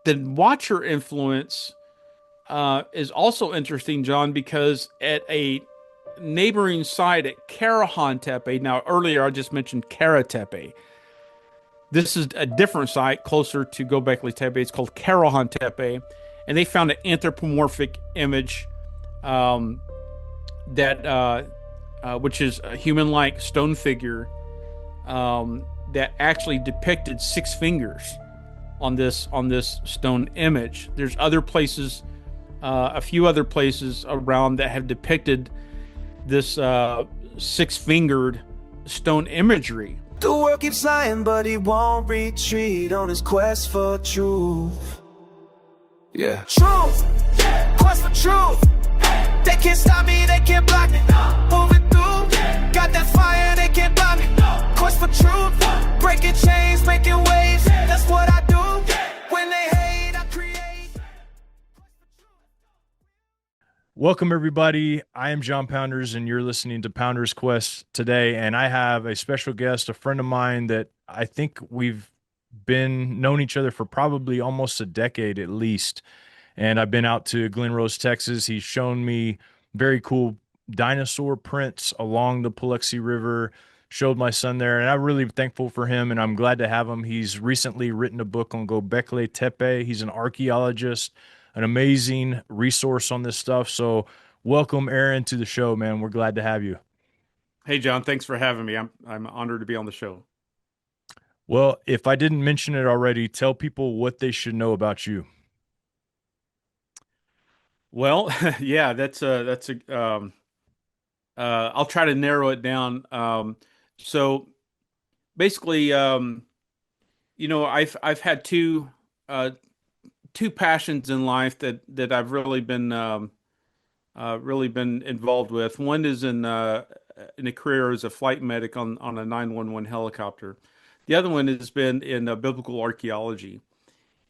The watcher influence is also interesting, John, because at a neighboring site at Karahan Tepe, now earlier I just mentioned Kara Tepe. This is a different site closer to Gobekli Tepe. It's called Karahan Tepe, and they found an anthropomorphic image um, that which is a human-like stone figure that actually depicted six fingers on this stone image. There's other places, a few other places around that have depicted this six-fingered stone imagery. The world keeps lying, but he won't retreat on his quest for truth. Yeah. Truth, quest for truth. They can't stop me, they can't block me. Moving through, got that fire, they can't block me. Quest for truth, breaking chains, making waves. That's what I do. When they hate, I create. Welcome, everybody. I am John Pounders, and you're listening to Pounders Quest today. And I have a special guest, a friend of mine that I think we've been known each other for probably almost a decade at least. And I've been out to Glen Rose, Texas. He's shown me very cool dinosaur prints along the Paluxy River, showed my son there, and I'm really thankful for him, and I'm glad to have him. He's recently written a book on Göbekli Tepe. He's an archaeologist, an amazing resource on this stuff. So welcome, Aaron, to the show, man. We're glad to have you. Hey, John, thanks for having me. I'm honored to be on the show. Well, if I didn't mention it already, tell people what they should know about you. Well, yeah, that's a I'll try to narrow it down. So basically, I've had uh, two passions in life that I've really been involved with. One is in a career as a flight medic on a 911 helicopter. The other one has been in biblical archaeology,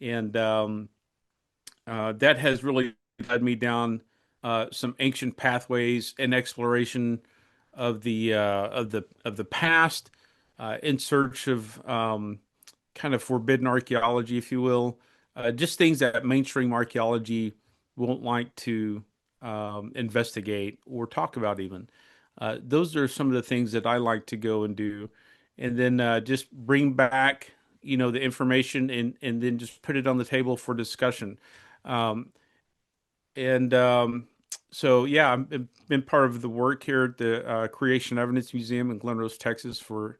and that has really led me down some ancient pathways and exploration of the past, in search of kind of forbidden archaeology, if you will, just things that mainstream archaeology won't like to investigate or talk about even. Those are some of the things that I like to go and do, and then just bring back, the information and then just put it on the table for discussion. Um, and So, yeah, I've been part of the work here at the Creation Evidence Museum in Glen Rose, Texas for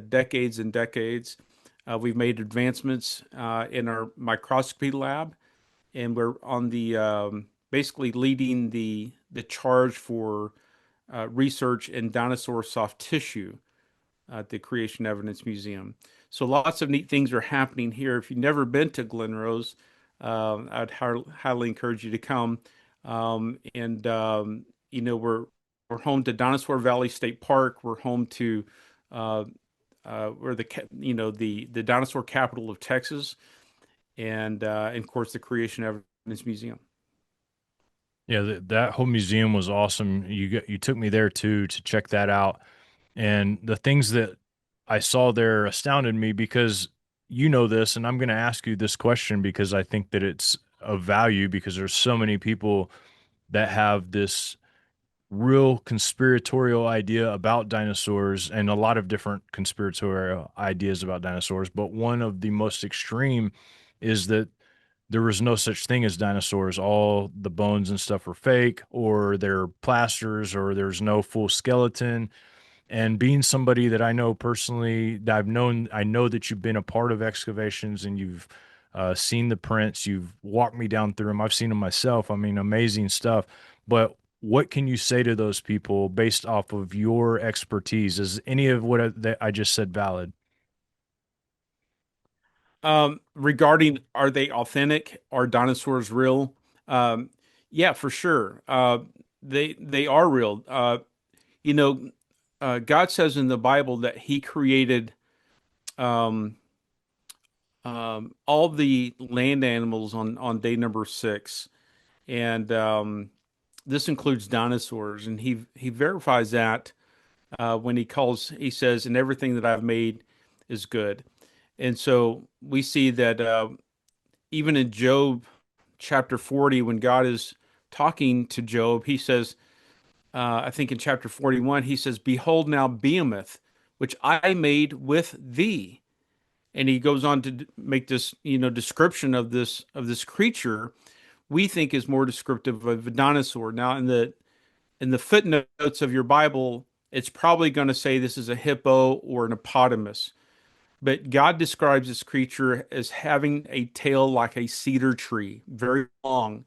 decades and decades. We've made advancements in our microscopy lab, and we're on the basically leading the charge for research in dinosaur soft tissue at the Creation Evidence Museum. So lots of neat things are happening here. If you've never been to Glen Rose, I'd highly encourage you to come. And we're home to Dinosaur Valley State Park. We're home to uh, we're the dinosaur capital of Texas, and of course the Creation Evidence Museum. Yeah, that whole museum was awesome. You took me there too to check that out. And the things that I saw there astounded me because you know this, and I'm going to ask you this question because I think that it's of value because there's so many people that have this real conspiratorial idea about dinosaurs and a lot of different conspiratorial ideas about dinosaurs. But one of the most extreme is that there was no such thing as dinosaurs. All the bones and stuff are fake, or they're plasters, or there's no full skeleton. And being somebody that I know personally, that I know that you've been a part of excavations and you've seen the prints, you've walked me down through them. I've seen them myself. I mean, amazing stuff. But what can you say to those people based off of your expertise? Is any of what that I just said valid? Regarding are they authentic? Are dinosaurs real? Um, yeah, for sure. They are real. You know, God says in the Bible that He created um, all the land animals on day number six, and this includes dinosaurs. And He verifies that when He says, "And everything that I've made is good." And so we see that even in Job chapter 40, when God is talking to Job, he says, I think in chapter 41, he says, "Behold now Behemoth, which I made with thee." And he goes on to make this, description of this creature we think is more descriptive of a dinosaur. Now, in the footnotes of your Bible, it's probably going to say this is a hippo or an hippopotamus. But God describes this creature as having a tail like a cedar tree, very long.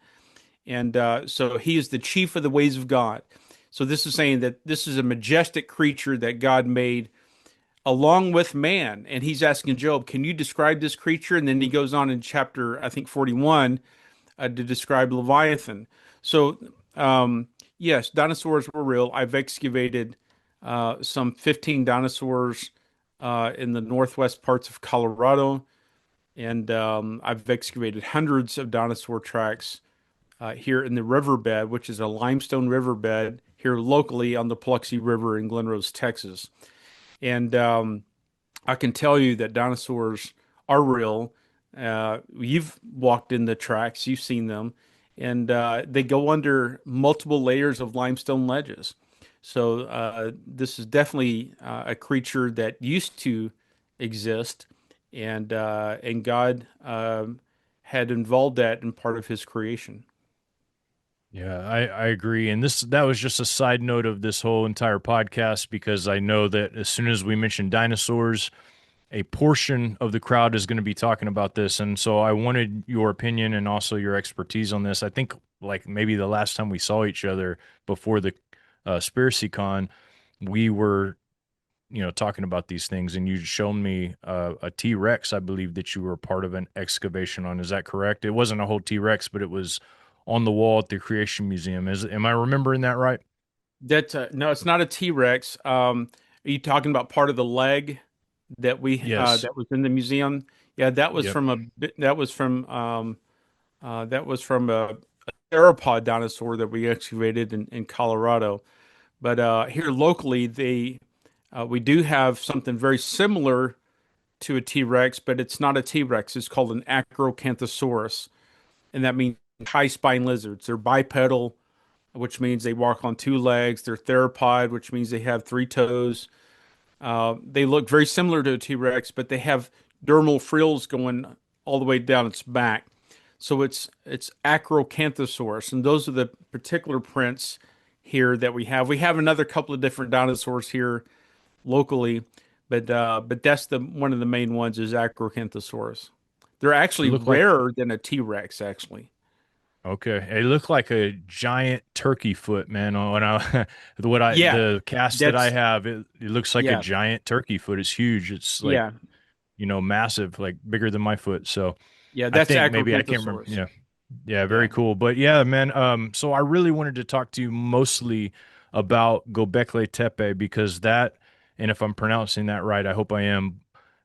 And so he is the chief of the ways of God. So this is saying that this is a majestic creature that God made along with man. And he's asking Job, can you describe this creature? And then he goes on in chapter, I think, 41 to describe Leviathan. So, yes, dinosaurs were real. I've excavated some 15 dinosaurs in the northwest parts of Colorado, and I've excavated hundreds of dinosaur tracks here in the riverbed, which is a limestone riverbed here locally on the Paluxy River in Glen Rose, Texas. And I can tell you that dinosaurs are real. You've walked in the tracks, you've seen them, and they go under multiple layers of limestone ledges. So this is definitely a creature that used to exist, and God had involved that in part of His creation. Yeah, I agree. And that was just a side note of this whole entire podcast because I know that as soon as we mention dinosaurs, a portion of the crowd is going to be talking about this. And so I wanted your opinion and also your expertise on this. I think like maybe the last time we saw each other before the Spiracy Con, we were, talking about these things and you'd shown me a T-Rex, I believe that you were part of an excavation on. Is that correct? It wasn't a whole T-Rex, but it was on the wall at the Creation Museum. Am I remembering that right? That no, it's not a T-Rex. Are you talking about part of the leg Yes. that was in the museum? Yeah, Yep. that was from a theropod dinosaur that we excavated in Colorado. But here locally, we do have something very similar to a T-Rex, but it's not a T-Rex. It's called an Acrocanthosaurus, and that means high spine lizards. They're bipedal, which means they walk on two legs. They're theropod, which means they have three toes. They look very similar to a T-Rex, but they have dermal frills going all the way down its back. So it's Acrocanthosaurus, and those are the particular prints here that we have. We have another couple of different dinosaurs here locally, but that's the one of the main ones is Acrocanthosaurus. They're It actually looked like rarer than a T-Rex, actually. okay. It looked like a giant turkey foot, man. When I Yeah, the cast that I that's have, it looks like a yeah, giant turkey foot. It's huge. It's like, yeah, massive, like bigger than my foot. So yeah. I That's think maybe I can't remember. Acrocanthosaurus. Yeah. Yeah, very Yeah, cool. But yeah, man, so I really wanted to talk to you mostly about Gobekli Tepe because that, and if I'm pronouncing that right, I hope I am,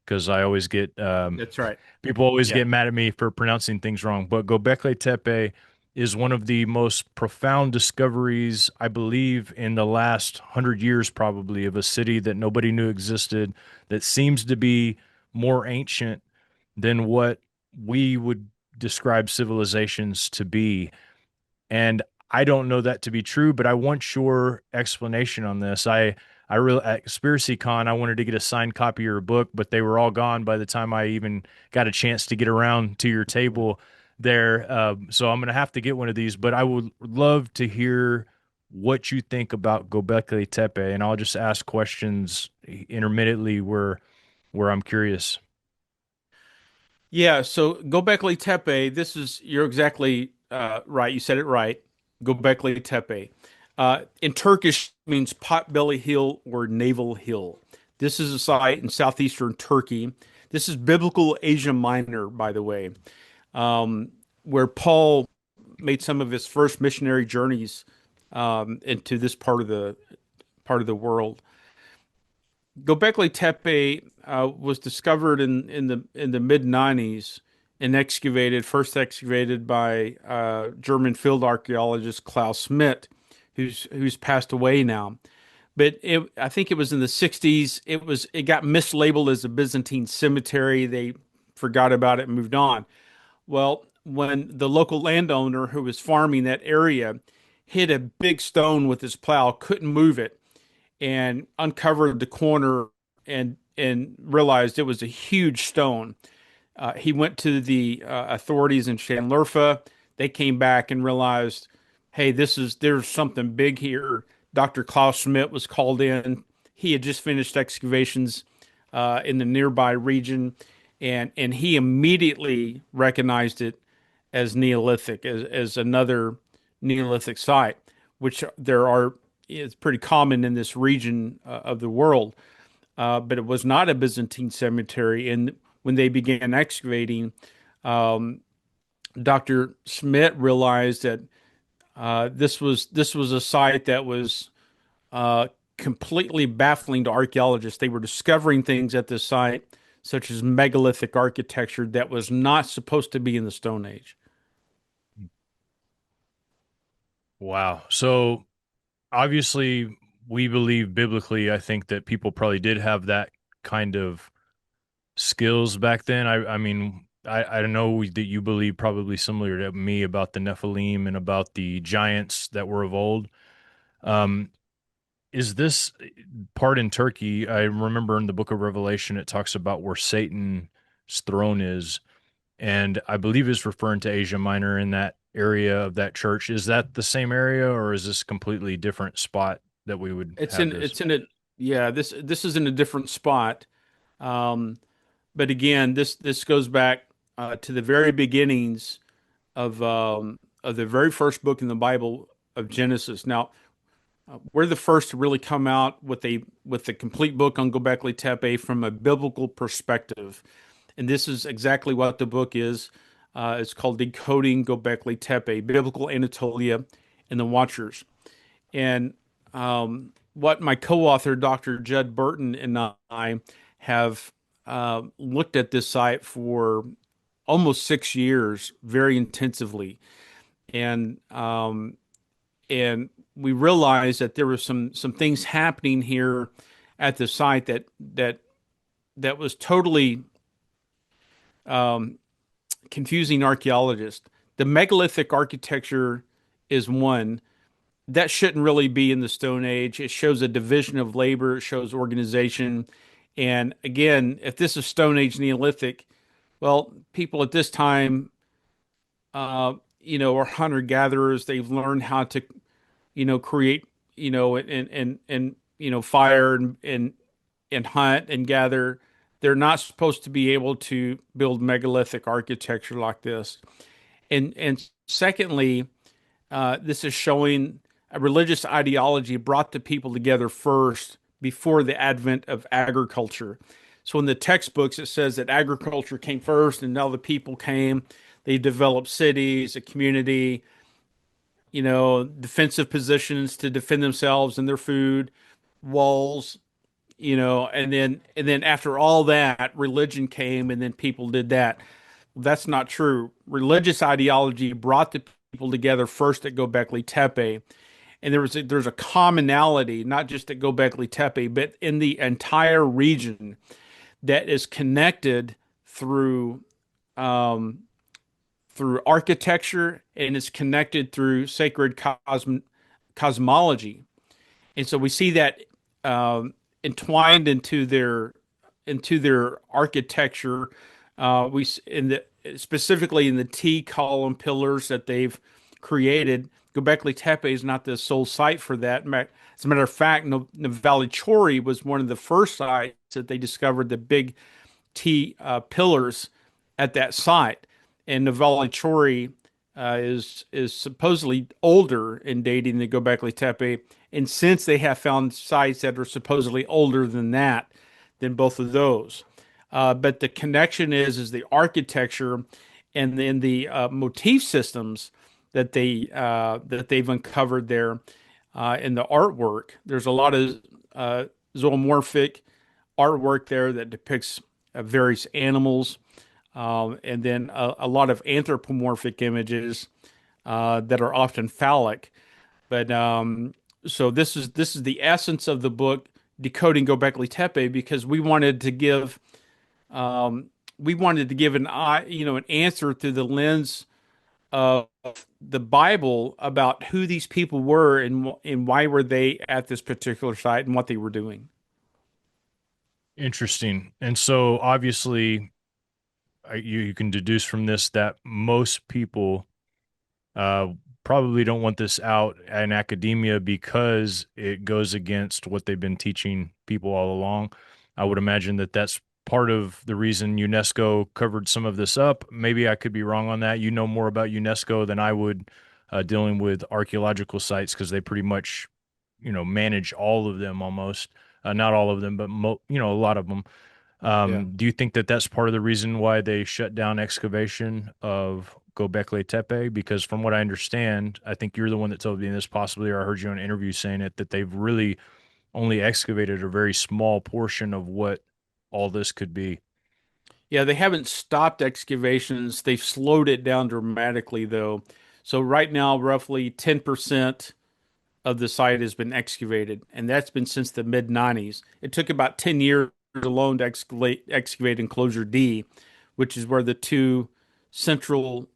because I always get that's right. people always Yeah, get mad at me for pronouncing things wrong. But Gobekli Tepe is one of the most profound discoveries, I believe, in the last 100 years, probably, of a city that nobody knew existed, that seems to be more ancient than what we would describe civilizations to be. And I don't know that to be true, but I want your explanation on this. I really at Conspiracy Con, I wanted to get a signed copy of your book, but they were all gone by the time I even got a chance to get around to your table there. So I'm gonna have to get one of these. But I would love to hear what you think about Gobekli Tepe, and I'll just ask questions intermittently where I'm curious. yeah. So Gobekli Tepe. This is you're exactly right. You said it right. Gobekli Tepe. In Turkish means potbelly hill or navel hill. This is a site in southeastern Turkey. This is biblical Asia Minor, by the way, where Paul made some of his first missionary journeys into this part of the world. Göbekli Tepe was discovered in the mid '90s and first excavated by German field archaeologist Klaus Schmidt, who's passed away now. But I think it was in the '60s. It got mislabeled as a Byzantine cemetery. They forgot about it and moved on. Well, when the local landowner who was farming that area hit a big stone with his plow, couldn't move it, and uncovered the corner and realized it was a huge stone. He went to the authorities in Shanlurfa. They came back and realized, hey, there's something big here. Dr. Klaus Schmidt was called in. He had just finished excavations in the nearby region, and he immediately recognized it as Neolithic, as another Neolithic site, which there are is pretty common in this region of the world. But it was not a Byzantine cemetery. And when they began excavating, um, Dr. Schmidt realized that this was a site that was uh, completely baffling to archaeologists. They were discovering things at this site, such as megalithic architecture that was not supposed to be in the Stone Age. Wow. So obviously, we believe biblically, I think that people probably did have that kind of skills back then. I mean, I know that you believe probably similar to me about the Nephilim and about the giants that were of old. Um, is this part in Turkey? I remember in the book of Revelation, it talks about where Satan's throne is, and I believe it's referring to Asia Minor in that area of that church. Is that the same area, or is this completely different spot that we would It's have in this? it's in a Yeah, this is in a different spot. Um, but again, this goes back to the very beginnings of the very first book in the Bible of Genesis. Now, we're the first to really come out with the complete book on Gobekli Tepe from a biblical perspective, and this is exactly what the book is. It's called Decoding Gobekli Tepe: Biblical Anatolia and the Watchers. And what my co-author, Dr. Judd Burton, and I have looked at this site for almost 6 years, very intensively, and and we realized that there were some things happening here at the site that was totally um, confusing archaeologists. The megalithic architecture is one that shouldn't really be in the Stone Age. It shows a division of labor. It shows organization. And again, if this is Stone Age Neolithic, well, people at this time, are hunter gatherers. They've learned how to, create, and fire and hunt and gather. They're not supposed to be able to build megalithic architecture like this. And secondly, this is showing a religious ideology brought the people together first before the advent of agriculture. So in the textbooks, it says that agriculture came first and now the people came. They developed cities, a community, defensive positions to defend themselves and their food, walls, and then after all that, religion came and then people did that. That's not true. Religious ideology brought the people together first at Göbekli Tepe, and there's a commonality, not just at Göbekli Tepe, but in the entire region that is connected through um, through architecture and is connected through sacred cosmology. And so we see that entwined into their architecture. We in the Specifically in the T column pillars that they've created. Göbekli Tepe is not the sole site for that. As a matter of fact, Chori was one of the first sites that they discovered the big T pillars at that site, and Chori is supposedly older in dating than Göbekli Tepe. And since they have found sites that are supposedly older than that, than both of those. But the connection is the architecture and then the motif systems that they've uncovered there in the artwork. There's a lot of zoomorphic artwork there that depicts various animals, and then a lot of anthropomorphic images that are often phallic. But so this is the essence of the book, Decoding Gobekli Tepe, because we wanted to give um, we wanted to give an answer through the lens of the Bible about who these people were and why were they at this particular site and what they were doing. Interesting. And so obviously, you can deduce from this that most people uh, probably don't want this out in academia because it goes against what they've been teaching people all along. I would imagine that that's part of the reason UNESCO covered some of this up. Maybe I could be wrong on that. You know more about UNESCO than I would, dealing with archaeological sites, because they pretty much, manage all of them almost. Not all of them, but a lot of them. Yeah. Do you think that that's part of the reason why they shut down excavation of Gobekli Tepe? Because from what I understand, I think you're the one that told me this possibly, or I heard you on an interview saying it, that they've really only excavated a very small portion of what all this could be. Yeah, they haven't stopped excavations. They've slowed it down dramatically, though. So right now, roughly 10% of the site has been excavated, and that's been since the mid 90s. It took about 10 years alone to excavate enclosure D, which is where the two central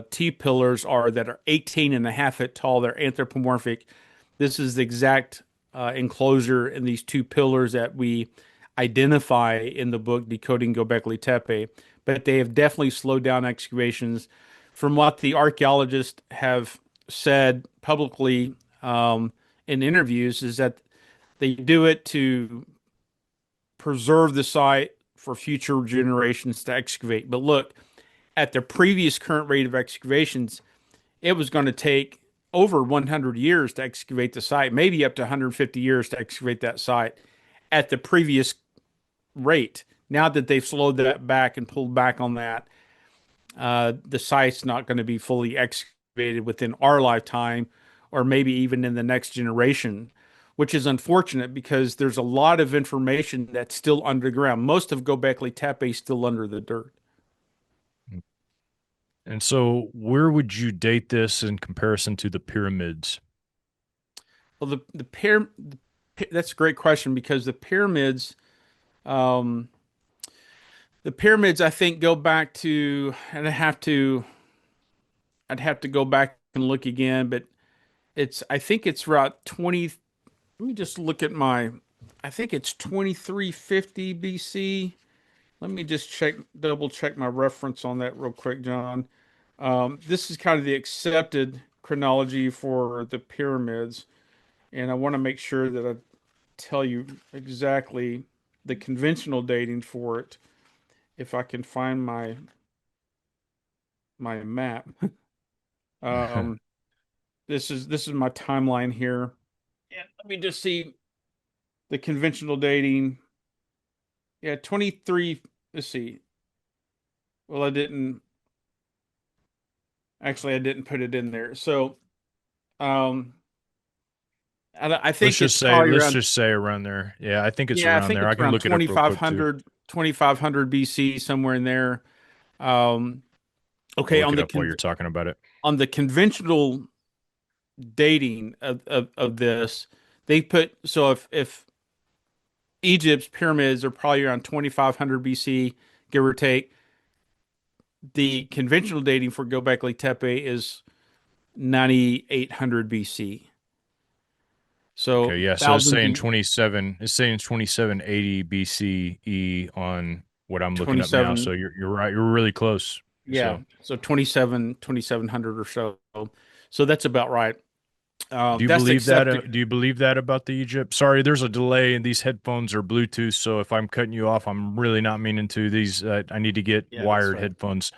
T pillars are that are 18 and a half feet tall. They're anthropomorphic. This is the exact enclosure in these two pillars that we identify in the book Decoding Göbekli Tepe. But they have definitely slowed down excavations. From what the archaeologists have said publicly in interviews, is that they do it to preserve the site for future generations to excavate. But look, at the previous current rate of excavations, it was going to take over 100 years to excavate the site, maybe up to 150 years to excavate that site at the previous rate. Now that they've slowed that back and pulled back on that, the site's not going to be fully excavated within our lifetime or maybe even in the next generation, which is unfortunate because there's a lot of information that's still underground. Most of Gobekli Tepe is still under the dirt. And so, where would you date this in comparison to the pyramids? Well, that's a great question because um, the pyramids, I think, go back to, and I'd have to go back and look again, but I think it's around 20. Let me just look at I think it's 2350 BC. Let me just double check my reference on that real quick, John. This is kind of the accepted chronology for the pyramids, and I want to make sure that I tell you exactly the conventional dating for it. If I can find my map. Um, this is my timeline here. And let me just see the conventional dating. Yeah, 23. Let's see. Well, I didn't put it in there. So, um, I think it's probably Let's around, just say around there. Yeah, I think it's yeah, I around think there. I it's can around look it up real quick too. 2500 BC, somewhere in there. Um, I'll okay, look it up while you're talking about it. on the conventional dating of this, they put, so if Egypt's pyramids are probably around 2500 BC, give or take, the conventional dating for Göbekli Tepe is 9800 BC. So Okay, yeah. So thousands of it's saying 2780 BCE on what I'm looking up now. 27, So you're right. You're really close. yeah. So So 2700 or so. So that's about right. do you That's believe that? accepted. Do you believe that about the Egypt? Sorry, there's a delay, and these headphones are Bluetooth. So if I'm cutting you off, I'm really not meaning to. These I need to get Yeah, that's wired right. headphones.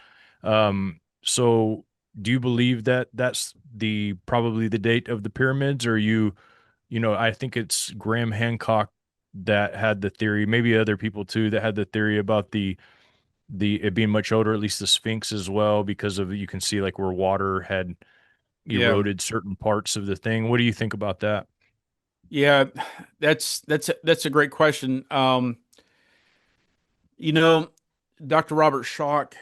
So do you believe that that's the probably the date of the pyramids, or I think it's Graham Hancock that had the theory, maybe other people too that had the theory about the it being much older, at least the Sphinx as well, because of you can see like where water had Yeah. eroded certain parts of the thing. What do you think about that? Yeah, that's a great question. You know, Dr. Robert Schoch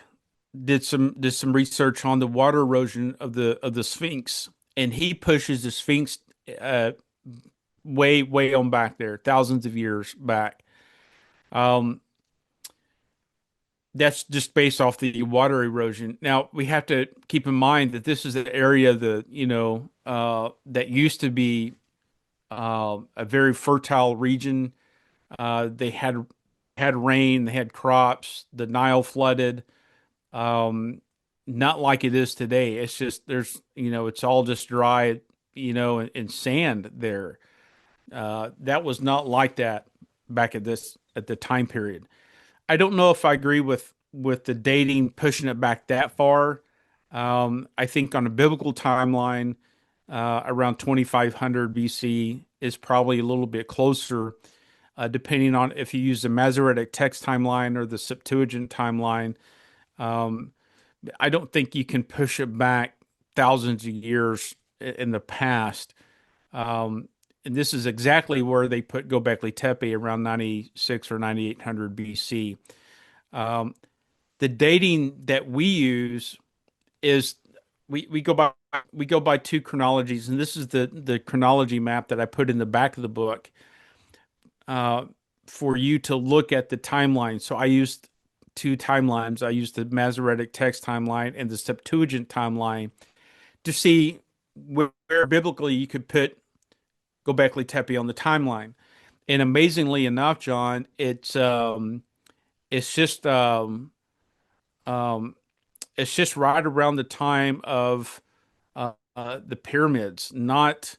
did some research on the water erosion of the Sphinx, and he pushes the Sphinx uh, way on back there, thousands of years back. Um, that's just based off the water erosion. Now we have to keep in mind that this is an area that that used to be a very fertile region. They had rain, they had crops. The Nile flooded. Um, Not like it is today. It's just it's all just dry, and sand there. That was not like that back at the time period. I don't know if I agree with the dating pushing it back that far. I think on a biblical timeline, around 2500 BC is probably a little bit closer, depending on if you use the Masoretic text timeline or the Septuagint timeline. Um, I don't think you can push it back thousands of years in the past. And this is exactly where they put Göbekli Tepe around 96 or 9800 BC. Um, the dating that we use is we go by two chronologies, and this is the chronology map that I put in the back of the book uh, for you to look at the timeline. So I used two timelines. I used the Masoretic text timeline and the Septuagint timeline to see where biblically you could put Gobekli Tepe on the timeline. And amazingly enough, John, it's just um, it's just right around the time of the pyramids, not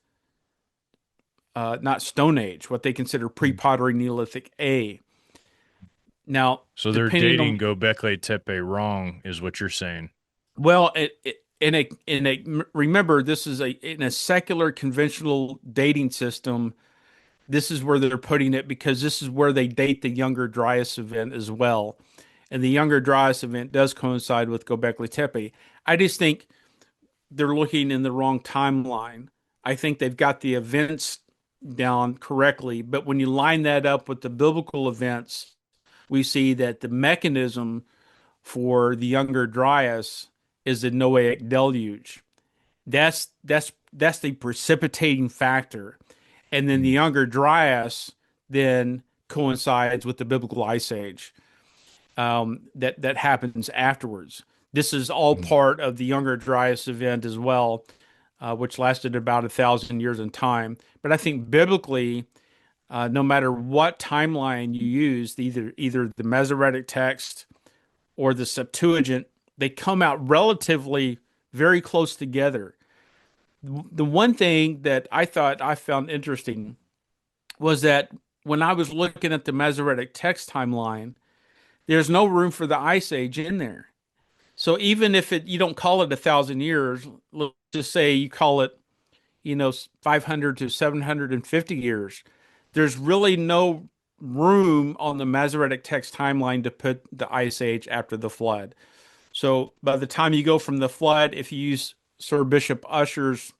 Stone Age, what they consider pre-pottery Neolithic A. Now, So they're depending dating on Gobekli Tepe wrong, is what you're saying. well, remember this is in a secular conventional dating system. This is where they're putting it because this is where they date the Younger Dryas event as well. And the Younger Dryas event does coincide with Gobekli Tepe. I just think they're looking in the wrong timeline. I think they've got the events down correctly, but when you line that up with the biblical events, we see that the mechanism for the Younger Dryas is the Noahic deluge. That's the precipitating factor, and then the Mm. Younger Dryas then coincides with the biblical ice age that happens afterwards. This is all Mm. part of the Younger Dryas event as well, which lasted about 1,000 years in time. But I think biblically, no matter what timeline you use, either the Masoretic text or the Septuagint, they come out relatively very close together. The one thing that I found interesting was that when I was looking at the Masoretic text timeline, there's no room for the Ice Age in there. So even if you don't call it 1,000 years, let's just say you call it, 500 to 750 years, there's really no room on the Masoretic text timeline to put the Ice Age after the flood. So by the time you go from the flood, if you use Sir Bishop Ussher's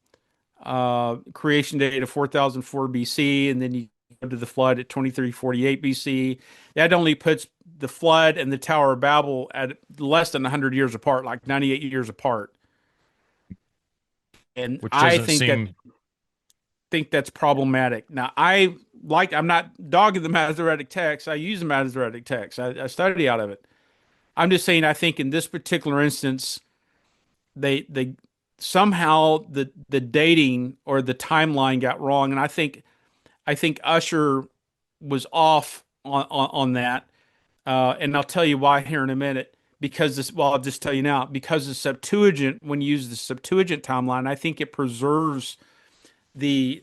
creation date of 4004 BC, and then you go to the flood at 2348 BC, that only puts the flood and the Tower of Babel at less than 100 years apart, like 98 years apart. And Which I doesn't seem. think that's problematic. Now, I'm not dogging the Masoretic text. I use the Masoretic text. I study out of it. I'm just saying I think in this particular instance, they somehow the dating or the timeline got wrong, and I think Usher was off on that, and I'll tell you why here in a minute. Because I'll just tell you now. Because the Septuagint, when you use the Septuagint timeline, I think it preserves the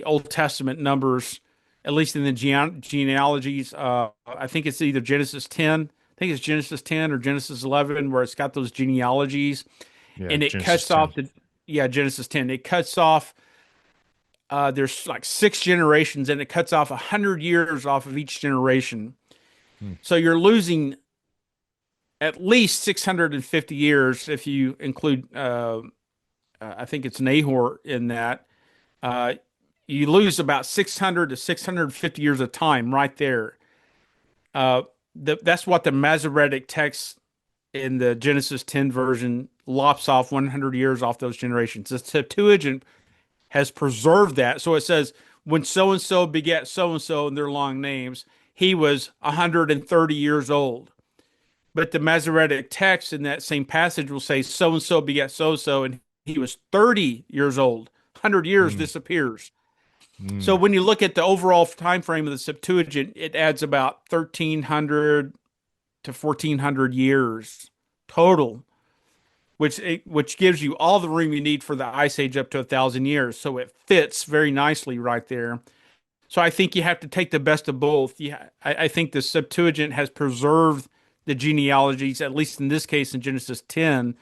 Old Testament numbers, at least in the genealogies. I think it's either Genesis 10. I think it's Genesis 10 or Genesis 11, where it's got those genealogies, Yeah, and it Genesis cuts off 10. the yeah Genesis 10. It cuts off. There's like six generations, and it cuts off 100 years off of each generation. Hmm. So you're losing at least 650 years if you include. I think it's Nahor in that. Uh, you lose about 600 to 650 years of time right there. Uh, that's what the Masoretic text in the Genesis 10 version lops off 100 years off those generations. The Septuagint has preserved that. So it says, when so and so begat so and so, and their long names, he was 130 years old. but the Masoretic text in that same passage will say so and so begat so and so, and he was 30 years old. 100 years Mm, disappears. So mm, when you look at the overall time frame of the Septuagint, it adds about 1300 to 1400 years total, which gives you all the room you need for the Ice Age up to 1,000 years. So it fits very nicely right there. So I think you have to take the best of both. Yeah, I think the Septuagint has preserved the genealogies, at least in this case in Genesis 10.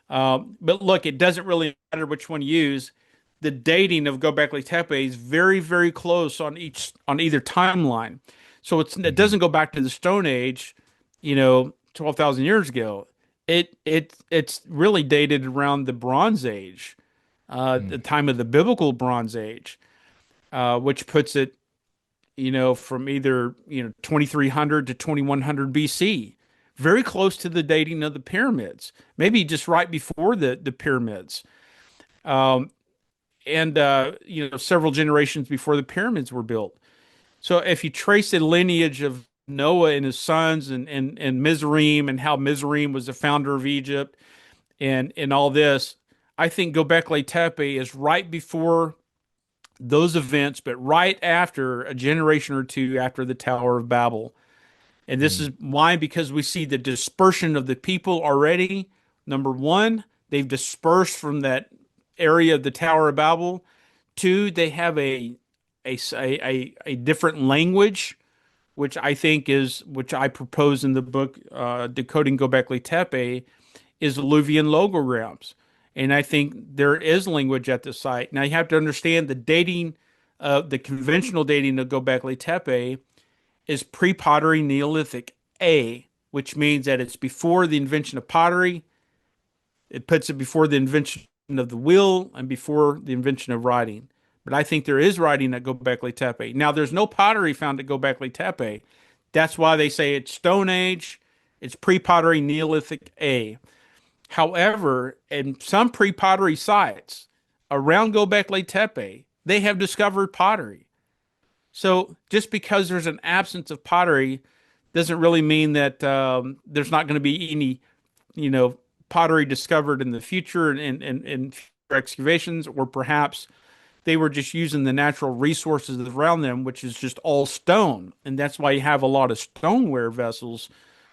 But look, it doesn't really matter which one you use. The dating of Göbekli Tepe is very, very close on either timeline. So it mhm, doesn't go back to the Stone Age, 12,000 years ago. It's really dated around the Bronze Age, the mm, time of the biblical Bronze Age, which puts it, from either, 2300 to 2100 BC, very close to the dating of the pyramids, maybe just right before the pyramids. Um, and several generations before the pyramids were built. So if you trace the lineage of Noah and his sons and Mizraim and how Mizraim was the founder of Egypt and all this, I think Göbekli Tepe is right before those events, but right after a generation or two after the Tower of Babel. And this is mm, why, because we see the dispersion of the people already. Number one, they've dispersed from that area of the Tower of Babel. Two, they have a different language, which I propose in the book, Decoding Gobekli Tepe, is alluvian logograms. And I think there is language at the site. Now you have to understand the conventional dating of Gobekli Tepe is pre-pottery Neolithic A, which means that it's before the invention of pottery. It puts it before the invention of the wheel and before the invention of writing. But I think there is writing at Gobekli Tepe. Now, there's no pottery found at Gobekli Tepe. That's why they say it's Stone Age, it's pre-pottery Neolithic A. However, in some pre-pottery sites around Gobekli Tepe, they have discovered pottery. So just because there's an absence of pottery doesn't really mean that there's not going to be any, you know, pottery discovered in the future and excavations, or perhaps they were just using the natural resources around them, which is just all stone. And that's why you have a lot of stoneware vessels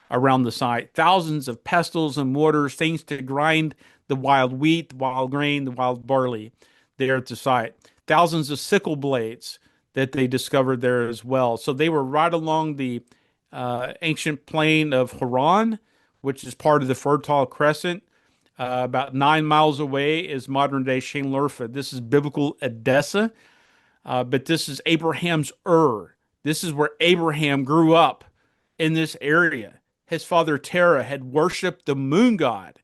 around the site. Thousands of pestles and mortars, things to grind the wild wheat, the wild grain, the wild barley there at the site. Thousands of sickle blades that they discovered there as well. So they were right along the ancient plain of Haran, which is part of the Fertile Crescent. About 9 miles away is modern day Sheinlerfa. This is biblical Edessa, but this is Abraham's Ur. This is where Abraham grew up in this area. His father Terah had worshipped the moon god.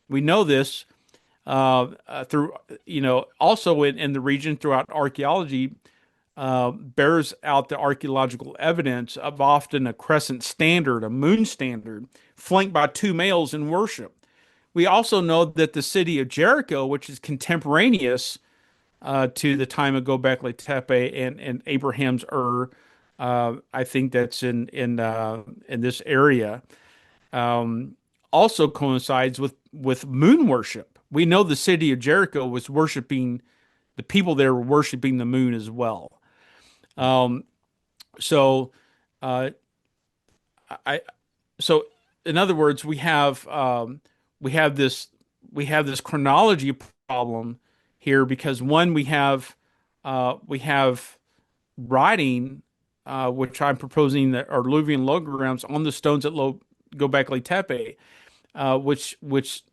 We know this through, also in the region throughout archaeology, bears out the archaeological evidence of often a crescent standard, a moon standard, flanked by two males in worship. We also know that the city of Jericho, which is contemporaneous to the time of Gobekli Tepe and Abraham's Ur, I think that's in this area, also coincides with moon worship. We know the city of Jericho was worshiping, the people there were worshiping the moon as well. Um, so, uh, I so in other words, we have this we have this chronology problem here because one, we have writing, which I'm proposing that are alluvian logograms on the stones at Gobekli Tepe, which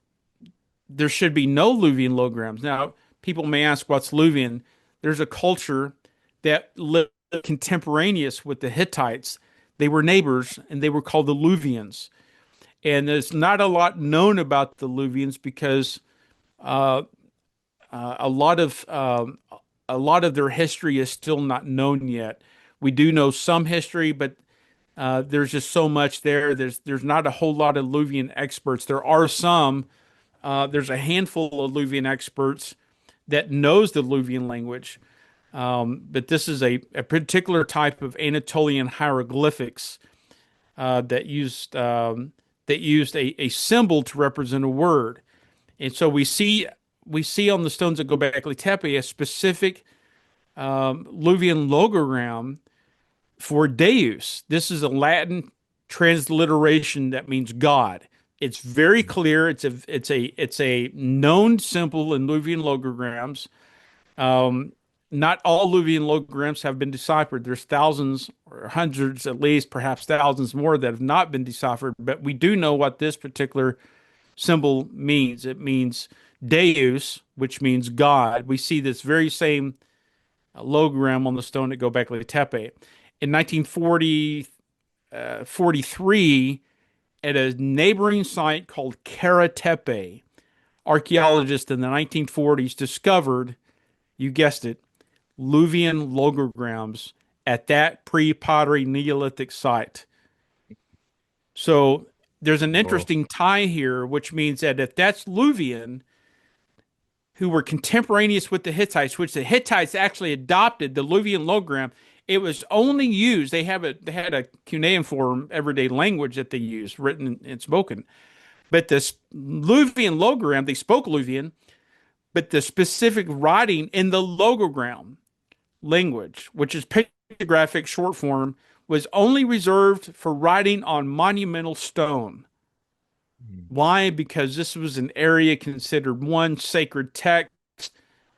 there should be no alluvian logograms. Now, people may ask, what's alluvian? There's a culture that lived contemporaneous with the Hittites. They were neighbors, and they were called the Luvians. And there's not a lot known about the Luvians because uh, uh, a lot of um, a lot of their history is still not known yet. We do know some history, but there's just so much there. There's not a whole lot of Luvian experts. There are some. There's a handful of Luvian experts that knows the Luvian language, but this is a particular type of Anatolian hieroglyphics that used that used a symbol to represent a word. And so we see on the stones at Göbekli Tepe a specific Luwian logogram for Deus. This is a Latin transliteration that means God. It's very clear. It's a known symbol in Luwian logograms. Um, Not all Luwian logograms have been deciphered. There's thousands or hundreds, at least, perhaps thousands more that have not been deciphered. But we do know what this particular symbol means. It means Deus, which means God. We see this very same logogram on the stone at Göbekli Tepe. In 1943, at a neighboring site called Kara Tepe, archaeologists in the 1940s discovered, you guessed it, Luwian logograms at that pre-pottery Neolithic site. So there's an Whoa. interesting tie here, which means that if that's Luwian, who were contemporaneous with the Hittites, which the Hittites actually adopted the Luwian logogram. It was only used. They had a cuneiform everyday language that they used, written and spoken. But this Luwian logogram, they spoke Luwian, but the specific writing in the logogram language, which is pictographic short form, was only reserved for writing on monumental stone. Why? Because this was an area considered one sacred text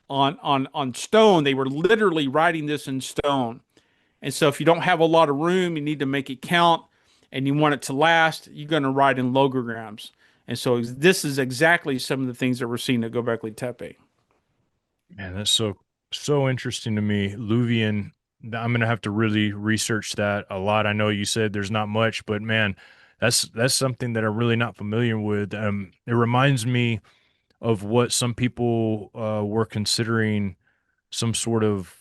on stone. They were literally writing this in stone. And so if you don't have a lot of room, you need to make it count and you want it to last, you're going to write in logograms. And so this is exactly some of the things that we're seeing at Göbekli Tepe. Man, that's so interesting to me. Luvian, I'm gonna have to really research that a lot. I know you said there's not much, but man, that's something that I'm really not familiar with. It reminds me of what some people were considering some sort of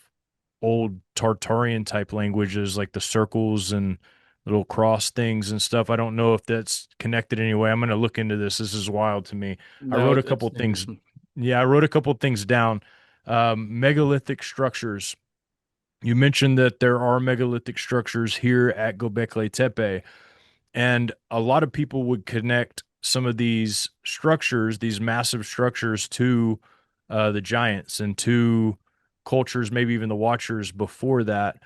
old Tartarian type languages, like the circles and little cross things and stuff. I don't know if that's connected anyway. I'm gonna look into this. This is wild to me. I No, wrote a it's couple things. Yeah, I wrote a couple things down. Megalithic structures. You mentioned that there are megalithic structures here at Gobekli Tepe, and a lot of people would connect some of these structures, these massive structures, to the giants and to cultures, maybe even the Watchers before that.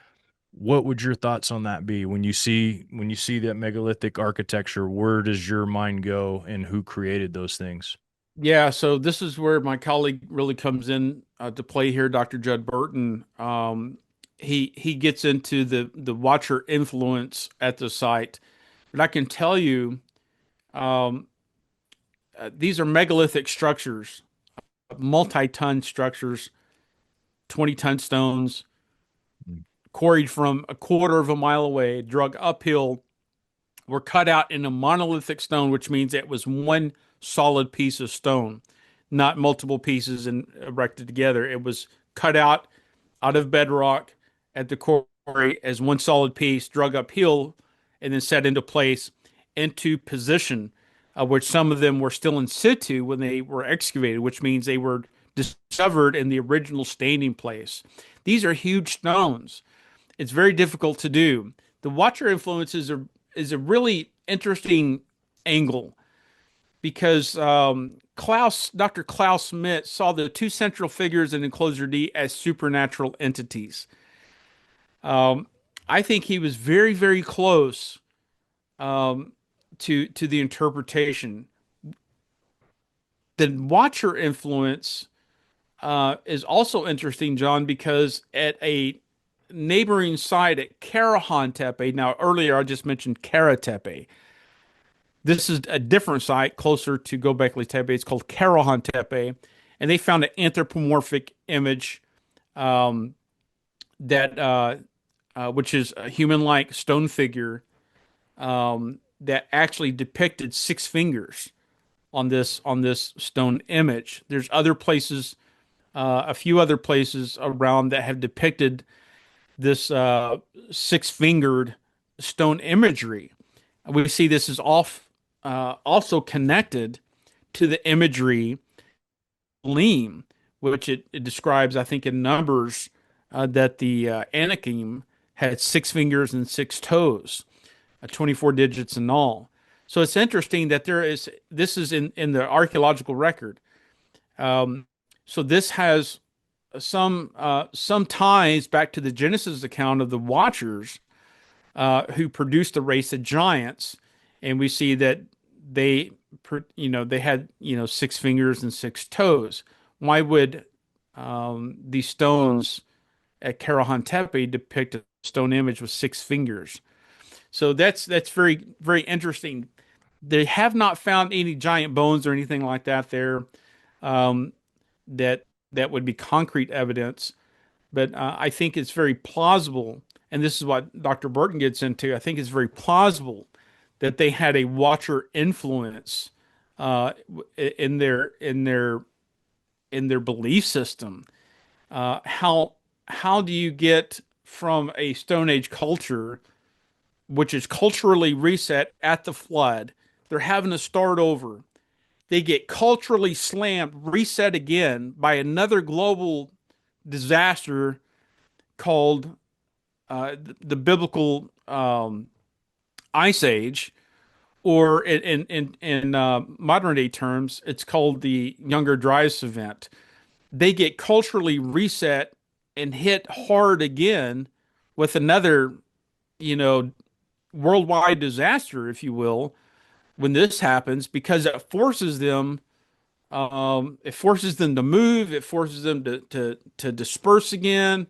What would your thoughts on that be when you see that megalithic architecture? Where does your mind go, and who created those things? yeah. So this is where my colleague really comes in to play here, Dr. Judd Burton. He gets into the Watcher influence at the site, but I can tell you, um, these are megalithic structures, multi-ton structures, 20-ton stones, quarried from a quarter of a mile away, drug uphill, were cut out in a monolithic stone, which means it was one solid piece of stone, not multiple pieces and erected together. It was cut out of bedrock at the quarry as one solid piece, drug uphill, and then set into place, into position, which some of them were still in situ when they were excavated, which means they were discovered in the original standing place. These are huge stones. It's very difficult to do. The Watcher influence is a really interesting angle because Dr. Klaus Schmidt saw the two central figures in Enclosure D as supernatural entities. I think he was very, very close to the interpretation. The Watcher influence is also interesting, John, because at a neighboring site at Karahan Tepe, now earlier I just mentioned Kara Tepe. This is a different site closer to Gobekli Tepe. It's called Karahan Tepe, and they found an anthropomorphic image that which is a human-like stone figure that actually depicted six fingers on this stone image. There's other places, a few other places around that have depicted this six-fingered stone imagery. We see this is also connected to the imagery Leem, which it describes, I think, in Numbers, that the Anakim had six fingers and six toes, 24 digits in all. So it's interesting that this is in the archaeological record. Um, so this has some ties back to the Genesis account of the Watchers who produced the race of giants, and we see that they they had six fingers and six toes. Why would these stones at Karahan Tepe depict a stone image with six fingers? So that's very very interesting. They have not found any giant bones or anything like that there. Um, that that would be concrete evidence. But I think it's very plausible, and this is what Dr. Burton gets into. I think it's very plausible that they had a watcher influence in their belief system. How do you get from a Stone Age culture, which is culturally reset at the flood? They're having to start over. They get culturally slammed, reset again by another global disaster called the biblical ice age, or in modern day terms, it's called the Younger Dryas event. They get culturally reset and hit hard again with another, you know, worldwide disaster, if you will, when this happens, because it forces them to move, it forces them to disperse again.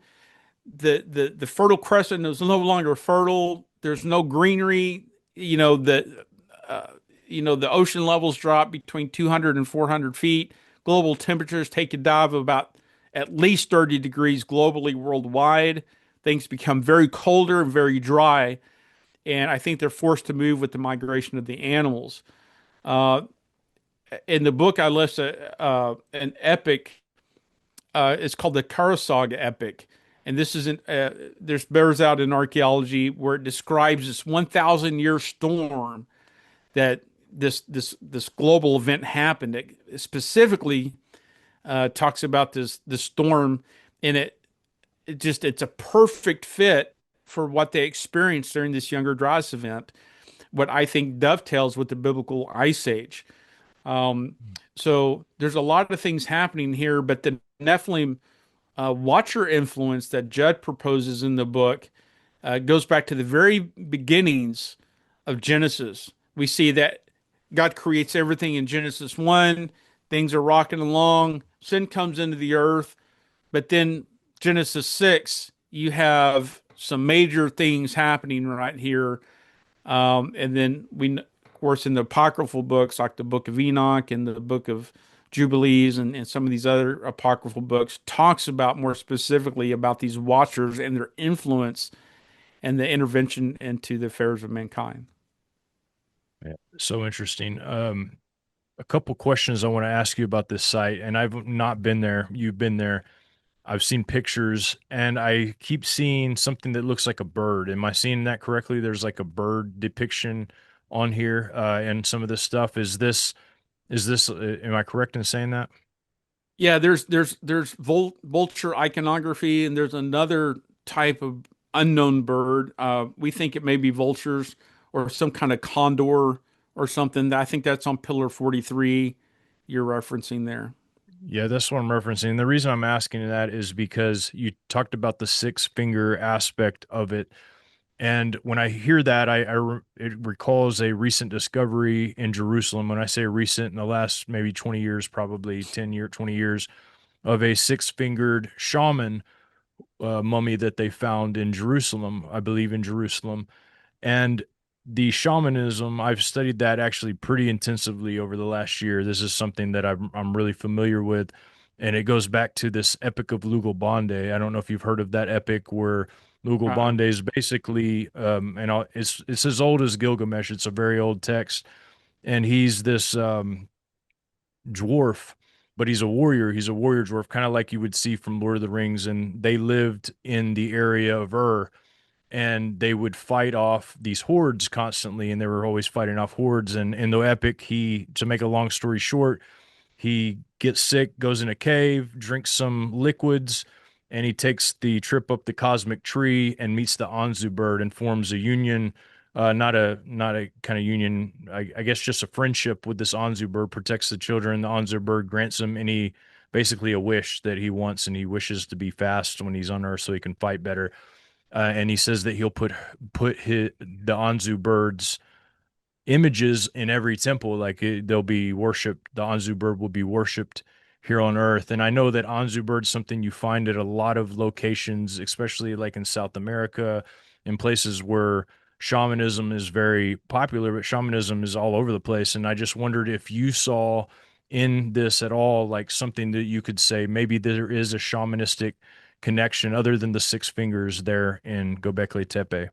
The fertile crescent is no longer fertile. There's no greenery. You know the uh, the ocean levels drop between 200 and 400 feet. Global temperatures take a dive of about at least 30 degrees globally worldwide. Things become very colder and very dry, and I think they're forced to move with the migration of the animals. Uh, in the book, I list an epic. It's called the Karasog epic, and this isn't. There's bears out in archaeology where it describes this 1,000 year storm that this global event happened. It specifically talks about this storm, and it's a perfect fit for what they experienced during this Younger Dryas event. What I think dovetails with the biblical ice age. Um, so there's a lot of things happening here, but the Nephilim watcher influence that Judd proposes in the book goes back to the very beginnings of Genesis. We see that God creates everything in Genesis 1, things are rocking along, sin comes into the earth, but then Genesis 6, you have some major things happening right here. And then of course, in the apocryphal books like the Book of Enoch and the Book of Jubilees and some of these other apocryphal books, talks about more specifically about these watchers and their influence and the intervention into the affairs of mankind. Yeah. So interesting. A couple questions I want to ask you about this site, and I've not been there. You've been there. I've seen pictures, and I keep seeing something that looks like a bird. Am I seeing that correctly? There's like a bird depiction on here, and some of this stuff. Is this? Am I correct in saying that? Yeah, there's vulture iconography, and there's another type of unknown bird. We think it may be vultures or some kind of condor or something. I think that's on Pillar 43 you're referencing there. Yeah, that's what I'm referencing. The reason I'm asking that is because you talked about the six finger aspect of it. And when I hear that, it recalls a recent discovery in Jerusalem. When I say recent, in the last maybe 20 years, probably 20 years, of a six fingered shaman mummy that they found in Jerusalem, I believe in Jerusalem. And the shamanism, I've studied that actually pretty intensively over the last year. This is something that I'm really familiar with, and it goes back to this epic of Lugal Bande. I don't know if you've heard of that epic where Lugal Uh-uh. Bande is basically, it's as old as Gilgamesh. It's a very old text, and he's this dwarf, but he's a warrior. He's a warrior dwarf, kind of like you would see from Lord of the Rings, and they lived in the area of Ur, and they would fight off these hordes constantly, and they were always fighting off hordes. And in the epic, to make a long story short, he gets sick, goes in a cave, drinks some liquids, and he takes the trip up the cosmic tree and meets the Anzu bird and forms a union Not a kind of union. I guess just a friendship with this Anzu bird protects the children. The Anzu bird grants him any basically a wish that he wants, and he wishes to be fast when he's on Earth so he can fight better. And he says that he'll put the Anzu birds images in every temple. Like they'll be worshipped. The Anzu bird will be worshipped here on Earth. And I know that Anzu bird is something you find at a lot of locations, especially like in South America, in places where shamanism is very popular, but shamanism is all over the place. And I just wondered if you saw in this at all, like something that you could say maybe there is a shamanistic connection other than the six fingers there in Gobekli Tepe.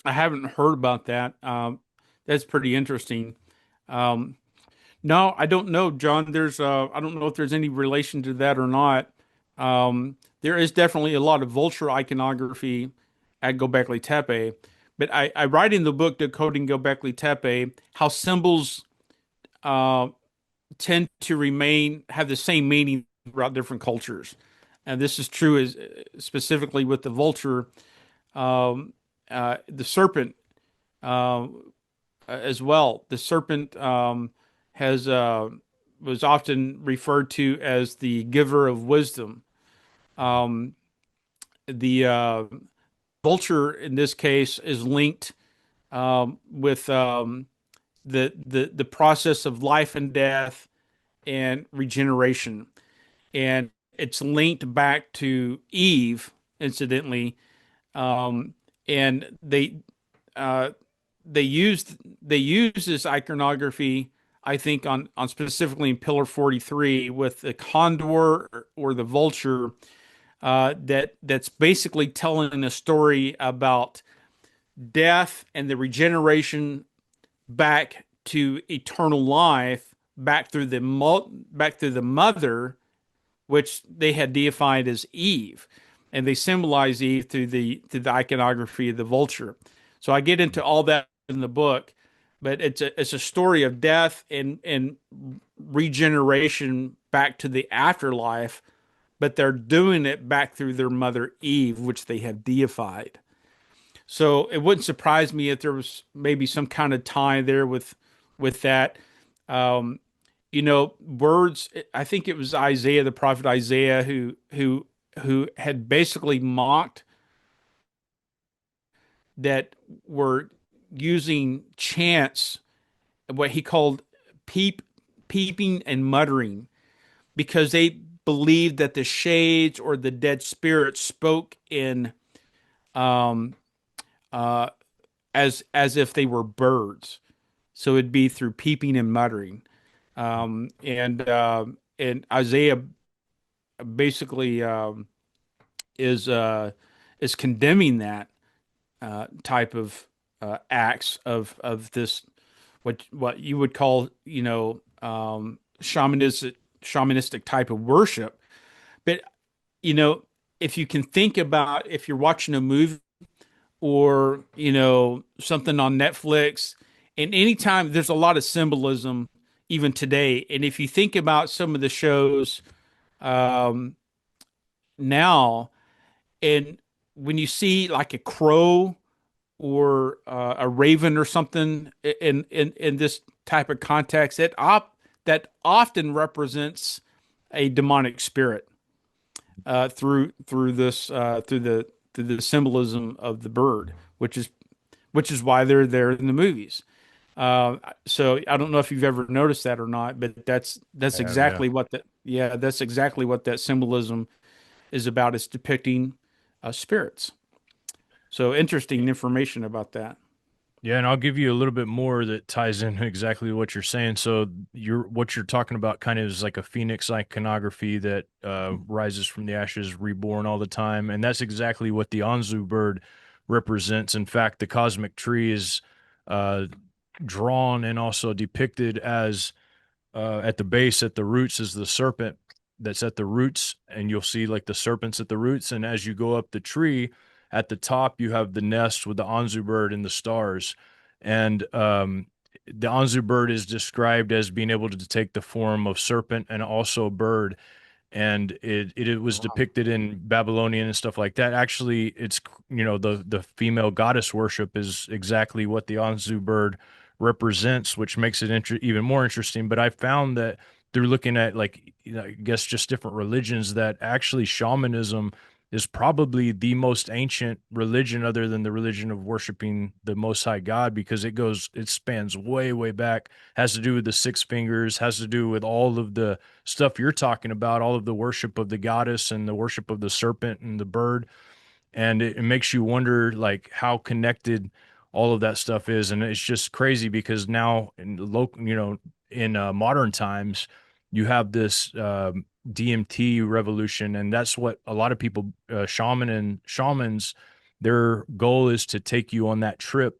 I haven't heard about that. That's pretty interesting. Um, no, I don't know, John. I don't know if there's any relation to that or not. There is definitely a lot of vulture iconography at Gobekli Tepe, but I write in the book Decoding Gobekli Tepe how symbols uh, tend to have the same meaning throughout different cultures, and this is true as specifically with the vulture, the serpent uh, as well. The serpent has was often referred to as the giver of wisdom. Um, the vulture in this case is linked with the process of life and death and regeneration, and it's linked back to Eve, incidentally, um, and uh, they used this iconography, I think, on specifically in Pillar 43 with the condor or the vulture, that's basically telling a story about death and the regeneration back to eternal life, back through the mother, which they had deified as Eve, and they symbolize Eve through the iconography of the vulture. So I get into all that in the book, but it's a story of death and regeneration back to the afterlife, but they're doing it back through their mother Eve, which they have deified. So it wouldn't surprise me if there was maybe some kind of tie there with that. Um, words. I think it was Isaiah, the prophet Isaiah, who had basically mocked that were using chants, what he called peep, peeping and muttering, because they believed that the shades or the dead spirits spoke in um, uh, as if they were birds. So it'd be through peeping and muttering. And Isaiah basically is uh, is condemning that type of acts of this what you would call shamanistic type of worship. But you know if you can think about if you're watching a movie or something on Netflix, and anytime there's a lot of symbolism even today, and if you think about some of the shows um, now, and when you see like a crow or a raven or something in this type of context, that often represents a demonic spirit through the symbolism of the bird, which is why they're there in the movies. Uh, so I don't know if you've ever noticed that or not, but that's I have, yeah. exactly that's exactly what that symbolism is about. It's depicting spirits. So interesting information about that. Yeah, and I'll give you a little bit more that ties in exactly what you're saying. So what you're talking about kind of is like a phoenix iconography that rises from the ashes, reborn all the time, and that's exactly what the Anzu bird represents. In fact, the cosmic tree is uh, drawn and also depicted as at the base, at the roots, is the serpent that's at the roots, and you'll see like the serpents at the roots. And as you go up the tree, at the top, you have the nest with the Anzu bird and the stars. And the Anzu bird is described as being able to take the form of serpent and also bird. and it was Wow. depicted in Babylonian and stuff like that. Actually, it's the female goddess worship is exactly what the Anzu bird represents, which makes it even more interesting. But I found that through looking at, like, I guess just different religions, that actually shamanism is probably the most ancient religion other than the religion of worshiping the Most High God, because it spans way, way back, has to do with the six fingers, has to do with all of the stuff you're talking about, all of the worship of the goddess and the worship of the serpent and the bird. And it makes you wonder, like, how connected all of that stuff is. And it's just crazy because now in local, in modern times, you have this DMT revolution, and that's what a lot of people, shamans, their goal is to take you on that trip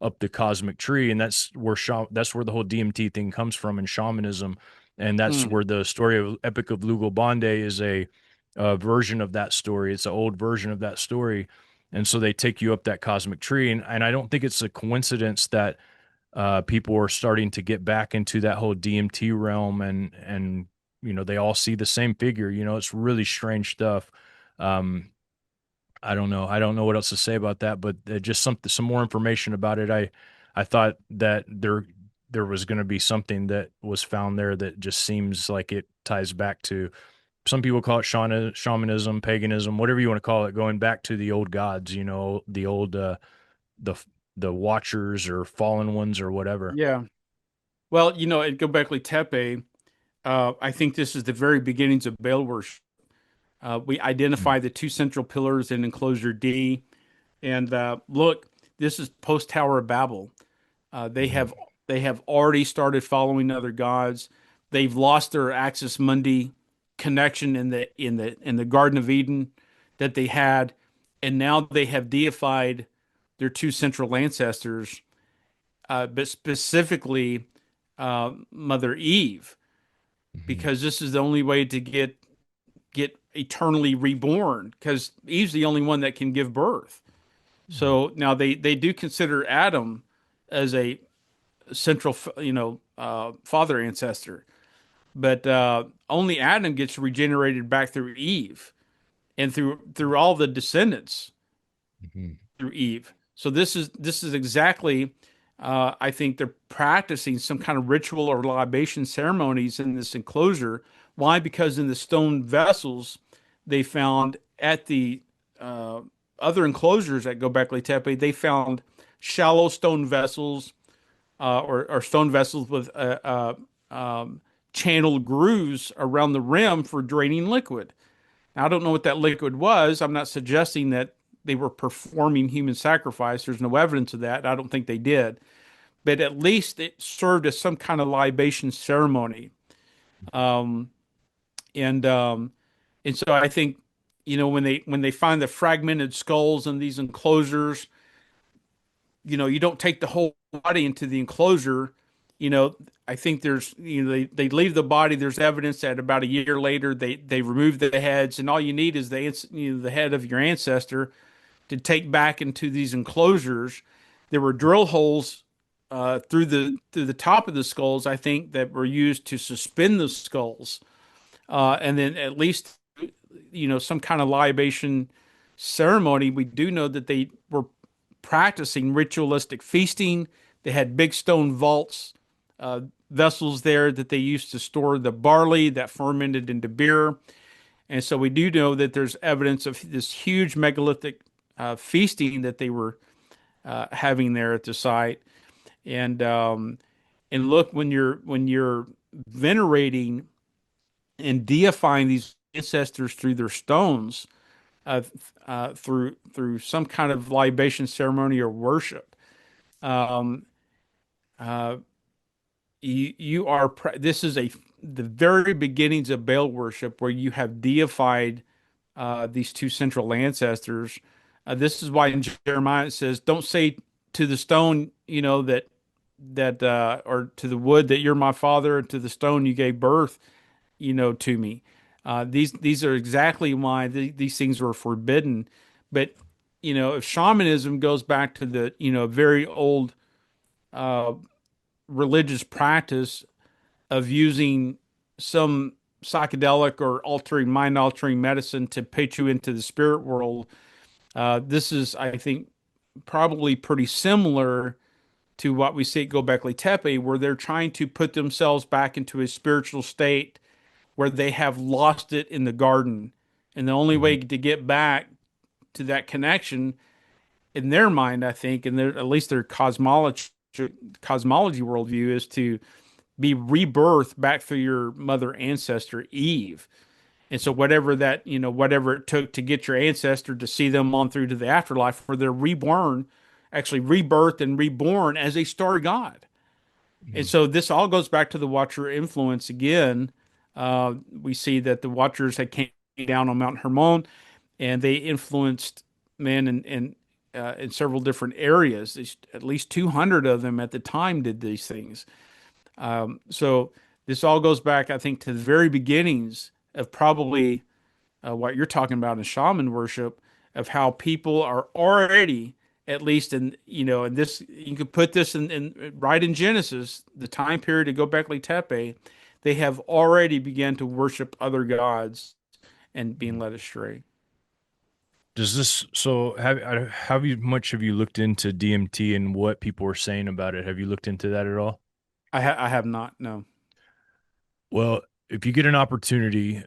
up the cosmic tree, and that's where the whole DMT thing comes from in shamanism, and that's Hmm. where the story of Epic of Lugal Bande is a version of that story. It's an old version of that story. And so they take you up that cosmic tree. And I don't think it's a coincidence that people are starting to get back into that whole DMT realm, and they all see the same figure. It's really strange stuff. Um, I don't know. I don't know what else to say about that, but just some more information about it. I thought that there was going to be something that was found there that just seems like it ties back to, some people call it shamanism, paganism, whatever you want to call it, going back to the old gods, the old the the watchers or fallen ones or whatever. Yeah. Well, at Göbekli Tepe, I think this is the very beginnings of Baal worship. We Mm, identify the two central pillars in enclosure D, and look, this is post Tower of Babel. Uh, they mhm, have they have already started following other gods. They've lost their Axis Mundi connection in the Garden of Eden that they had, and now they have deified their two central ancestors, but specifically Mother Eve, mhm, because this is the only way to get eternally reborn. Because Eve's the only one that can give birth. mhm, So now they do consider Adam as a central, father ancestor, but only Adam gets regenerated back through Eve and through all the descendants mhm, through Eve. So this is exactly. I think they're practicing some kind of ritual or libation ceremonies in this enclosure. Why? Because in the stone vessels they found at the uh, other enclosures at Göbekli Tepe, they found shallow stone vessels, or stone vessels with channeled grooves around the rim for draining liquid. Now, I don't know what that liquid was. I'm not suggesting that they were performing human sacrifice. There's no evidence of that. I don't think they did. But at least it served as some kind of libation ceremony. Um, and um, and so I think, when they find the fragmented skulls in these enclosures, you don't take the whole body into the enclosure. I think they leave the body. There's evidence that about a year later they remove the heads, and all you need is the head of your ancestor to take back into these enclosures. There were drill holes through the top of the skulls, I think, that were used to suspend the skulls, and then at least some kind of libation ceremony. We do know that they were practicing ritualistic feasting. They had big stone vaults, uh, vessels there that they used to store the barley that fermented into beer. And so we do know that there's evidence of this huge megalithic feasting that they were having there at the site. And look, when you're venerating and deifying these ancestors through their stones, uh, through some kind of libation ceremony or worship, um, uh, this is the very beginnings of Baal worship, where you have deified these two central ancestors. This is why in Jeremiah it says, "Don't say to the stone, or to the wood that you're my father, and to the stone you gave birth, to me." These are exactly why these things were forbidden. But if shamanism goes back to the very old uh, religious practice of using some psychedelic or altering mind altering medicine to put you into the spirit world. This is, I think, probably pretty similar to what we see at Gobekli Tepe, where they're trying to put themselves back into a spiritual state where they have lost it in the garden. And the only way Mhm. to get back to that connection in their mind, I think, and at least their cosmology worldview is to be rebirthed back through your mother ancestor Eve. And so whatever that, whatever it took to get your ancestor to see them on through to the afterlife, where they're reborn, actually rebirthed and reborn as a star god. And Mhm. so this all goes back to the Watcher influence again. We see that the Watchers had came down on Mount Hermon and they influenced men in several different areas. There's at least 200 of them at the time did these things. So this all goes back, I think, to the very beginnings of probably what you're talking about in shaman worship, of how people are already, at least in, in this, you could put this in right in Genesis, the time period to Göbekli Tepe, they have already begun to worship other gods and being Mhm. led astray. Does this so have you much have you looked into DMT and what people were saying about it? Have you looked into that at all? I have not, no. Well, if you get an opportunity,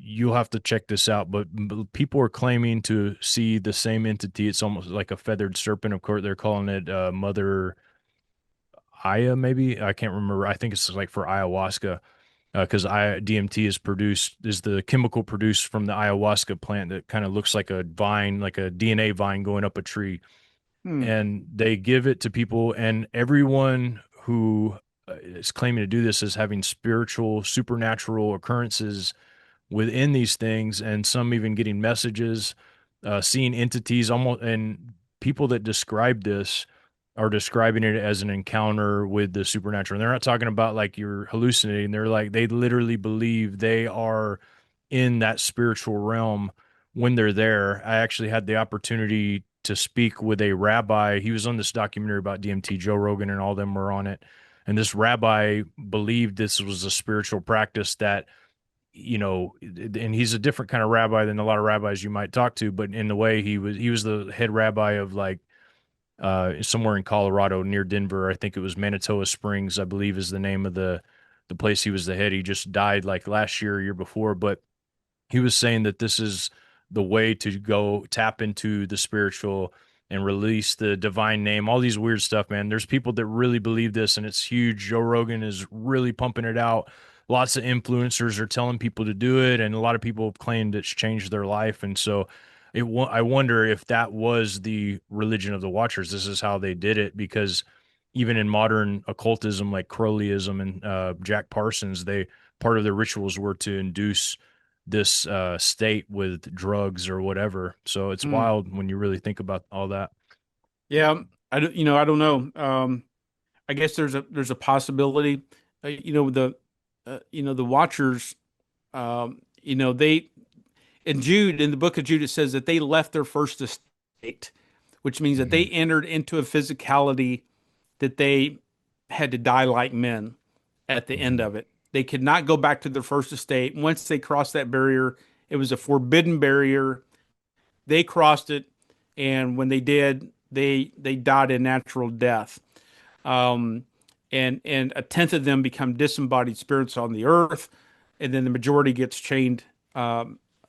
you'll have to check this out. But people are claiming to see the same entity. It's almost like a feathered serpent. Of course, they're calling it Mother Aya. Maybe I can't remember. I think it's like for ayahuasca because DMT is the chemical produced from the ayahuasca plant that kind of looks like a vine, like a DNA vine going up a tree. Hmm. And they give it to people, and everyone who is claiming to do this is having spiritual, supernatural occurrences within these things, and some even getting messages, seeing entities almost. And people that describe this are describing it as an encounter with the supernatural. And they're not talking about like you're hallucinating. They're like, they literally believe they are in that spiritual realm when they're there. I actually had the opportunity to speak with a rabbi. He was on this documentary about DMT. Joe Rogan and all them were on it. And this rabbi believed this was a spiritual practice that, and he's a different kind of rabbi than a lot of rabbis you might talk to, but in the way he was the head rabbi of like somewhere in Colorado near Denver. I think it was Manitoba Springs, I believe is the name of the place he was the head. He just died like last year or year before, but he was saying that this is the way to go tap into the spiritual and release the divine name, all these weird stuff, man. There's people that really believe this and it's huge. Joe Rogan is really pumping it out. Lots of influencers are telling people to do it, and a lot of people have claimed it's changed their life. And so I wonder if that was the religion of the Watchers. This is how they did it, because even in modern occultism like Crowleyism and Jack Parsons, they part of their rituals were to induce this state with drugs or whatever. So it's Hmm. wild when you really think about all that. Yeah, I don't know. I guess there's a possibility. The Watchers. They in the book of Jude it says that they left their first estate, which means that they Mhm. entered into a physicality that they had to die like men at the end Mhm. of it. They could not go back to their first estate. Once they crossed that barrier, it was a forbidden barrier. They crossed it, and when they did, they died a natural death. Um, and a tenth of them become disembodied spirits on the earth, and then the majority gets chained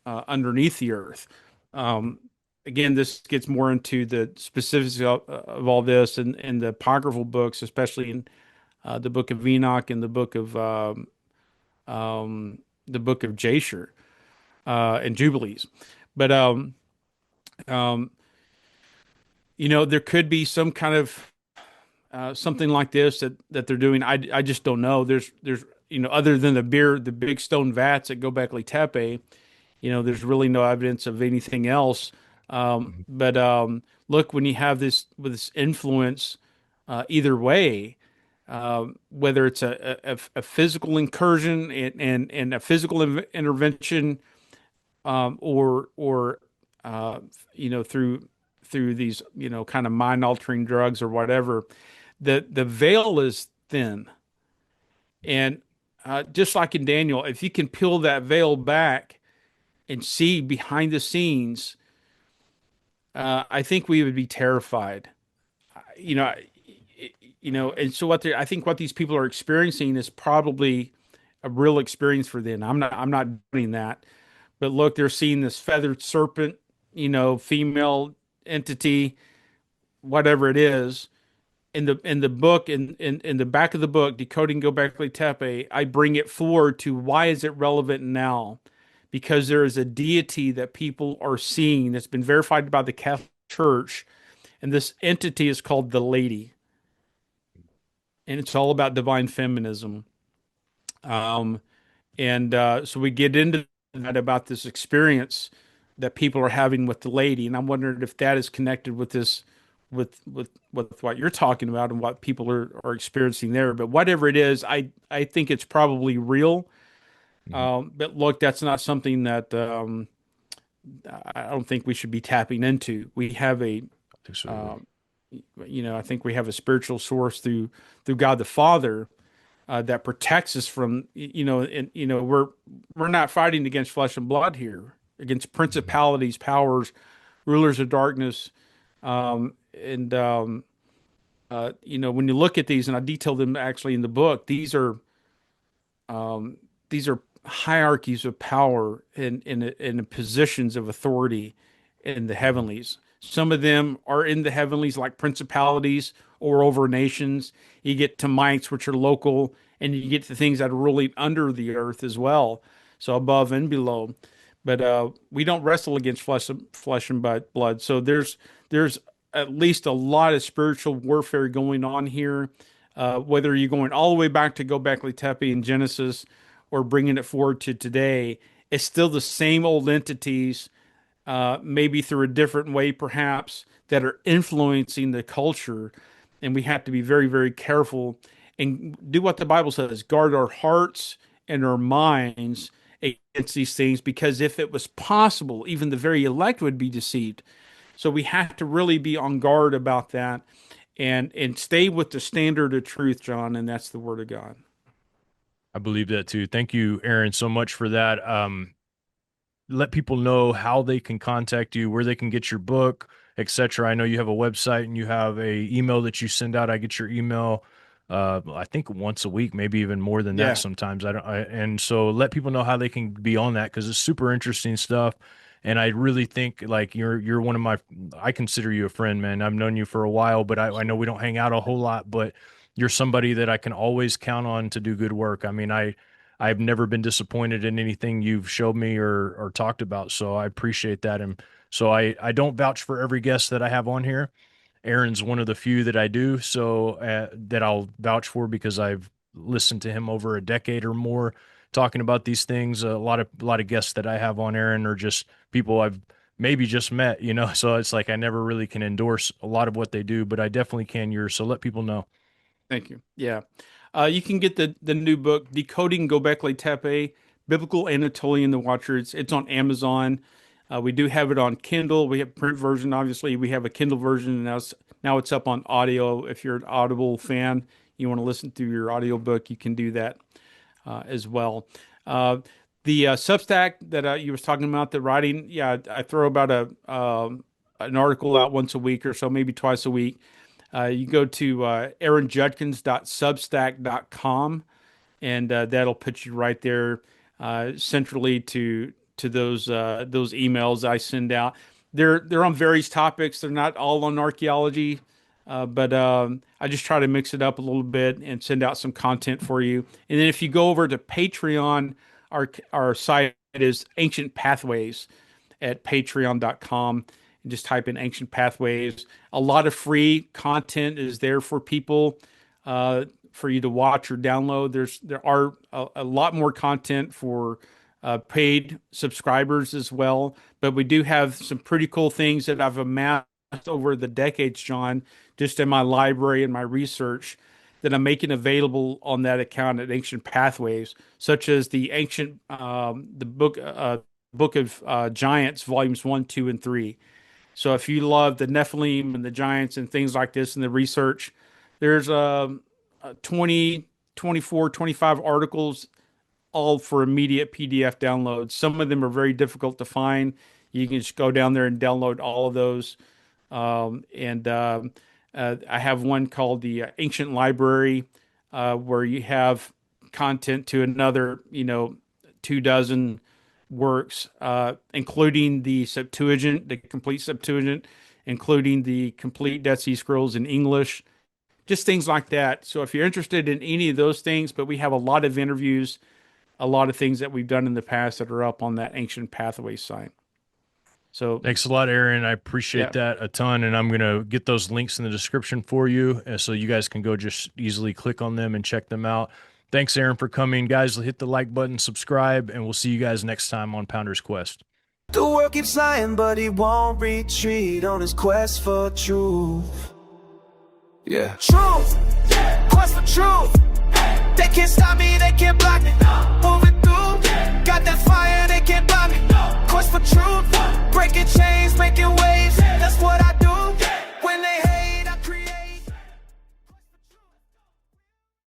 underneath the earth. Um, Again, this gets more into the specifics of all this and the apocryphal books, especially in the book of Enoch and the book of Jasher and Jubilees. But um, there could be some kind of something like this that they're doing. I just don't know. There's other than the big stone vats at Göbekli Tepe, there's really no evidence of anything else. Mhm. But look, when you have this influence, either way, whether it's a physical incursion and a physical intervention, or through these kind of mind altering drugs or whatever, the veil is thin. And just like in Daniel, if you can peel that veil back and see behind the scenes, I think we would be terrified. You know, and so I think what these people are experiencing is probably a real experience for them. I'm not doing that, but look, they're seeing this feathered serpent, female entity, whatever it is. In the book, in the back of the book, Decoding Göbekli Tepe, I bring it forward to why is it relevant now? Because there is a deity that people are seeing that's been verified by the Catholic Church, and this entity is called the Lady, and it's all about divine feminism. Um, and so we get into that about this experience that people are having with the Lady, and I'm wondering if that is connected with this, with what you're talking about and what people are experiencing there. But whatever it is, I think it's probably real. Mhm. But look, that's not something that I don't think we should be tapping into. We have a Absolutely. um, I think we have a spiritual source through God the Father that protects us from, and we're not fighting against flesh and blood here, against Mhm. principalities, powers, rulers of darkness, and when you look at these, and I detail them actually in the book, um, these are hierarchies of power in positions of authority in the Mhm. heavenlies. Some of them are in the heavenlies, like principalities or over nations. You get to mites, which are local, and you get to things that are really under the earth as well, so above and below. But we don't wrestle against flesh and blood. So there's at least a lot of spiritual warfare going on here. Whether you're going all the way back to Gobekli Tepe in Genesis or bringing it forward to today, it's still the same old entities, maybe through a different way, perhaps, that are influencing the culture. And we have to be very, very careful and do what the Bible says, guard our hearts and our minds against these things, because if it was possible, even the very elect would be deceived. So we have to really be on guard about that and stay with the standard of truth, John, and that's the word of God. I believe that too. Thank you, Aaron, so much for that. Let people know how they can contact you, where they can get your book, etc. I know you have a website and you have a email that you send out. I get your email, I think once a week, maybe even more than that Yeah, sometimes. And so let people know how they can be on that because it's super interesting stuff. And I really think like you're one of my, I consider you a friend, man. I've known you for a while, but I know we don't hang out a whole lot, but you're somebody that I can always count on to do good work. I mean, I've never been disappointed in anything you've showed me or talked about. So I appreciate that. And so I don't vouch for every guest that I have on here. Aaron's one of the few that I do. So that I'll vouch for because I've listened to him over a decade or more talking about these things. A lot of guests that I have on Aaron are just people I've maybe just met, you know. So it's like I never really can endorse a lot of what they do, but I definitely can yours. So let people know. thank you. Yeah. You can get the new book, Decoding Gobekli Tepe, Biblical Anatolian the Watcher. It's on Amazon. We do have it on Kindle. We have print version, obviously. We have a Kindle version, and now it's up on audio. If you're an Audible fan, you want to listen to your audiobook, you can do that as well. Uh, the Substack that you was talking about, the writing, yeah, I throw about an article out once a week or so, maybe twice a week. You go to aaronjudkins.substack.com, and that'll put you right there centrally to those emails I send out. They're on various topics. They're not all on archaeology, but I just try to mix it up a little bit and send out some content for you. And then if you go over to Patreon, our site is Ancient Pathways at patreon.com and just type in Ancient Pathways. A lot of free content is there for people for you to watch or download. There are a lot more content for paid subscribers as well, but we do have some pretty cool things that I've amassed over the decades, John, just in my library and my research that I'm making available on that account at Ancient Pathways, such as the book of Giants, volumes 1, 2, and 3. So if you love the Nephilim and the giants and things like this and the research, there's 20, 24, 25 articles, all for immediate PDF downloads. Some of them are very difficult to find. You can just go down there and download all of those. And I have one called the Ancient Library, where you have content to another, 24 works, including the Septuagint, the complete Septuagint, including the complete Dead Sea Scrolls in English, just things like that. So if you're interested in any of those things, but we have a lot of interviews, a lot of things that we've done in the past that are up on that Ancient Pathways site. So Thanks a lot, Aaron. I appreciate yeah, that a ton. And I'm going to get those links in the description for you so you guys can go just easily click on them and check them out. Thanks, Aaron, for coming. Guys, hit the like button, subscribe, and we'll see you guys next time on Pounder's Quest. The world keeps lying, but he won't retreat on his quest for truth. Yeah. Truth, quest for truth. They can't stop me.